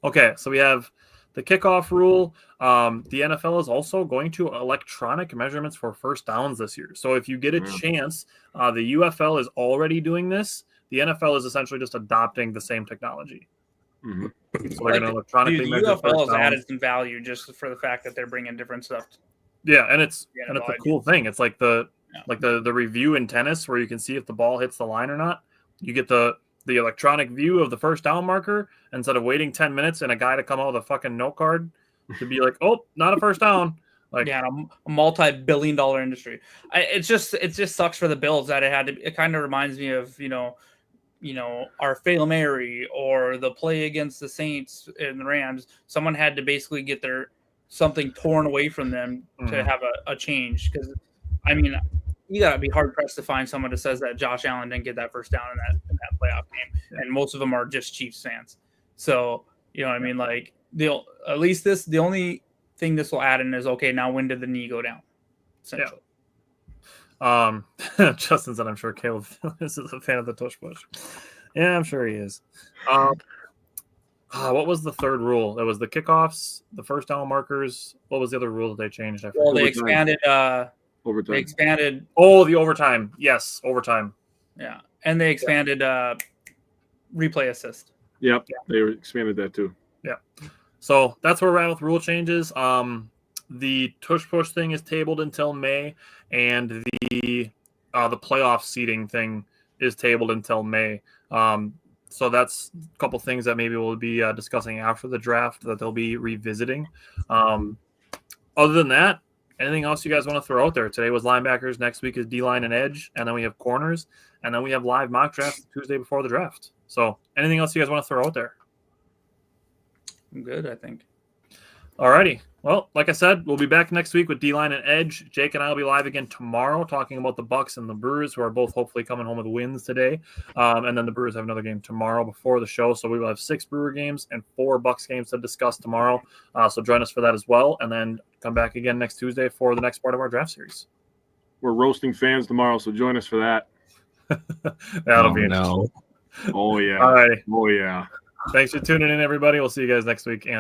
Okay, so we have the kickoff rule. The NFL is also going to electronic measurements for first downs this year. So if you get a chance, the UFL is already doing this. The NFL is essentially just adopting the same technology. Mm-hmm. So they're going to electronically measure the UFL has first added downs. some value just for the fact that they're bringing different stuff. Yeah, and it's Yeah, a cool thing. It's like the review in tennis where you can see if the ball hits the line or not. You get the electronic view of the first down marker instead of waiting 10 minutes and a guy to come out with a fucking note card to be like, oh, not a first down. Like, yeah, a multi-billion-dollar industry. It just sucks for the Bills that it had to. It kind of reminds me of our Fail Mary or the play against the Saints and the Rams. Someone had to basically get something torn away from them to have a change. Because I mean, you gotta be hard pressed to find someone that says that Josh Allen didn't get that first down in that playoff game, and most of them are just Chiefs fans. So you know what I mean? Like the only thing this will add in is, okay, now when did the knee go down? Essentially. Yeah. Justin said, I'm sure Caleb is a fan of the tush push. Yeah, I'm sure he is. What was the third rule? It was the kickoffs, the first down markers. What was the other rule that they changed? I forgot. Well, they expanded. Overtime. They expanded. Oh, the overtime. Yes, overtime. Yeah, and they expanded replay assist. Yep, they expanded that too. Yeah. So that's where we're at with rule changes. The tush push thing is tabled until May, and the playoff seeding thing is tabled until May. So that's a couple things that maybe we'll be discussing after the draft that they'll be revisiting. Other than that, anything else you guys want to throw out there? Today was linebackers. Next week is D-line and edge, and then we have corners, and then we have live mock drafts Tuesday before the draft. So anything else you guys want to throw out there? I'm good, I think. Alrighty. Well, like I said, we'll be back next week with D-line and edge. Jake and I will be live again tomorrow talking about the Bucks and the Brewers, who are both hopefully coming home with wins today. And then the Brewers have another game tomorrow before the show. So we will have 6 Brewer games and 4 Bucks games to discuss tomorrow. So join us for that as well. And then come back again next Tuesday for the next part of our draft series. We're roasting fans tomorrow, so join us for that. That'll be interesting. Oh, yeah. All right. Oh, yeah. Thanks for tuning in, everybody. We'll see you guys next week. And